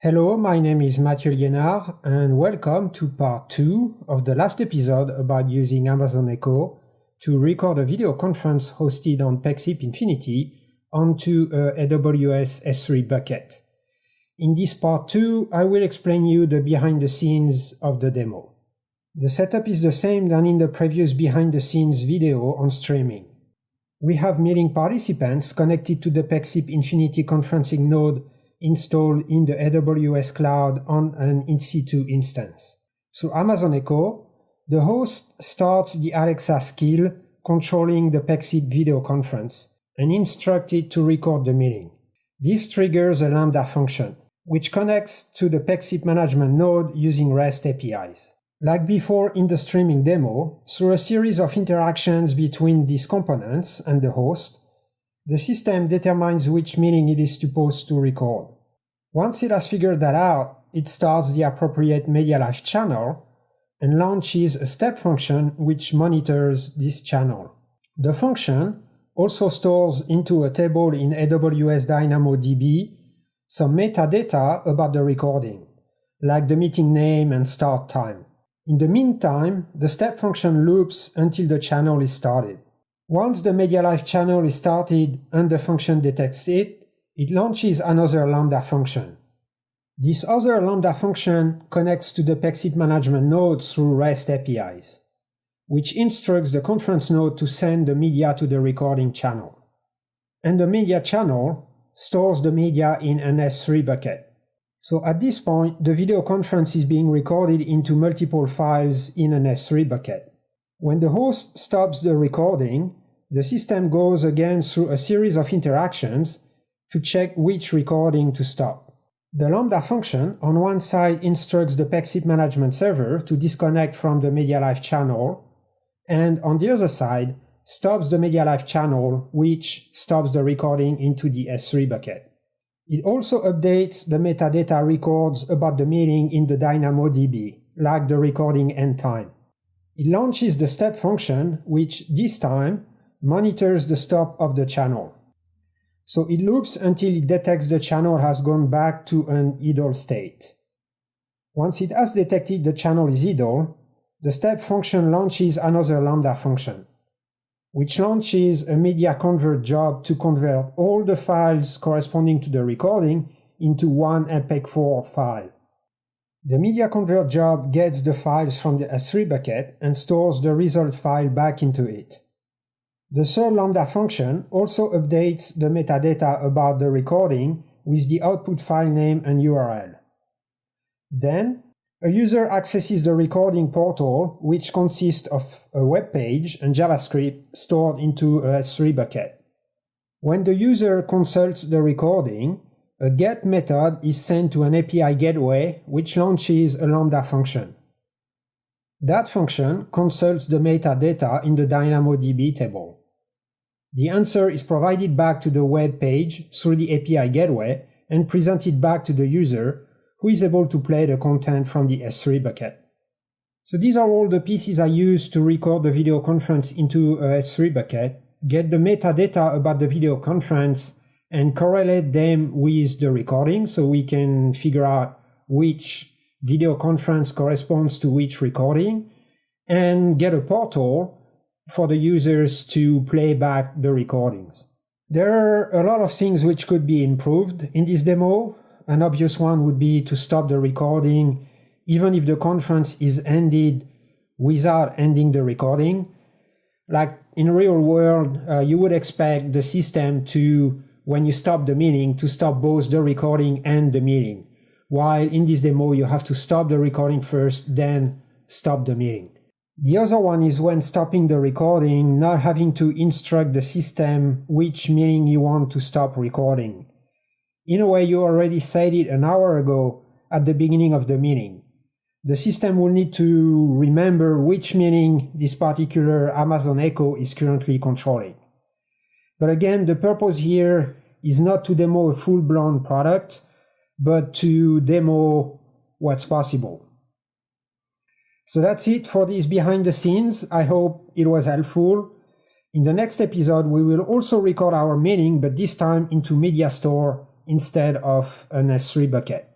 Hello, my name is Mathieu Liénard, and welcome to part 2 of the last episode about using Amazon Echo to record a video conference hosted on Pexip Infinity onto a AWS S3 bucket. In this part 2, I will explain you the behind the scenes of the demo. The setup is the same than in the previous behind the scenes video on streaming. We have meeting participants connected to the Pexip Infinity conferencing node installed in the AWS cloud on an EC2 instance. Through Amazon Echo, the host starts the Alexa skill controlling the Pexip video conference and instructs it to record the meeting. This triggers a Lambda function, which connects to the Pexip management node using REST APIs. Like before in the streaming demo, through a series of interactions between these components and the host, the system determines which meeting it is supposed to record. Once it has figured that out, it starts the appropriate MediaLive channel and launches a step function which monitors this channel. The function also stores into a table in AWS DynamoDB some metadata about the recording, like the meeting name and start time. In the meantime, the step function loops until the channel is started. Once the MediaLive channel is started and the function detects it, it launches another Lambda function. This other Lambda function connects to the Pexip management node through REST APIs, which instructs the conference node to send the media to the recording channel. And the media channel stores the media in an S3 bucket. So at this point, the video conference is being recorded into multiple files in an S3 bucket. When the host stops the recording, the system goes again through a series of interactions to check which recording to stop. The Lambda function on one side instructs the Pexip management server to disconnect from the MediaLive channel, and on the other side stops the MediaLive channel, which stops the recording into the S3 bucket. It also updates the metadata records about the meeting in the DynamoDB, like the recording end time. It launches the step function, which this time monitors the stop of the channel. So it loops until it detects the channel has gone back to an idle state. Once it has detected the channel is idle, the step function launches another Lambda function, which launches a media convert job to convert all the files corresponding to the recording into one MPEG-4 file. The media convert job gets the files from the S3 bucket and stores the result file back into it. The third Lambda function also updates the metadata about the recording with the output file name and URL. Then, a user accesses the recording portal, which consists of a web page and JavaScript stored into a S3 bucket. When the user consults the recording, a GET method is sent to an API gateway, which launches a Lambda function. That function consults the metadata in the DynamoDB table. The answer is provided back to the web page through the API gateway and presented back to the user, who is able to play the content from the S3 bucket. So these are all the pieces I use to record the video conference into a S3 bucket, get the metadata about the video conference, and correlate them with the recording so we can figure out which video conference corresponds to which recording, and get a portal for the users to play back the recordings. There are a lot of things which could be improved in this demo. An obvious one would be to stop the recording even if the conference is ended without ending the recording. Like in real world, you would expect the system to, when you stop the meeting, to stop both the recording and the meeting. While in this demo, you have to stop the recording first, then stop the meeting. The other one is when stopping the recording, not having to instruct the system which meeting you want to stop recording. In a way, you already said it an hour ago at the beginning of the meeting. The system will need to remember which meeting this particular Amazon Echo is currently controlling. But again, the purpose here is not to demo a full-blown product, but to demo what's possible. So that's it for this behind the scenes. I hope it was helpful. In the next episode, we will also record our meeting, but this time into MediaStore instead of an S3 bucket.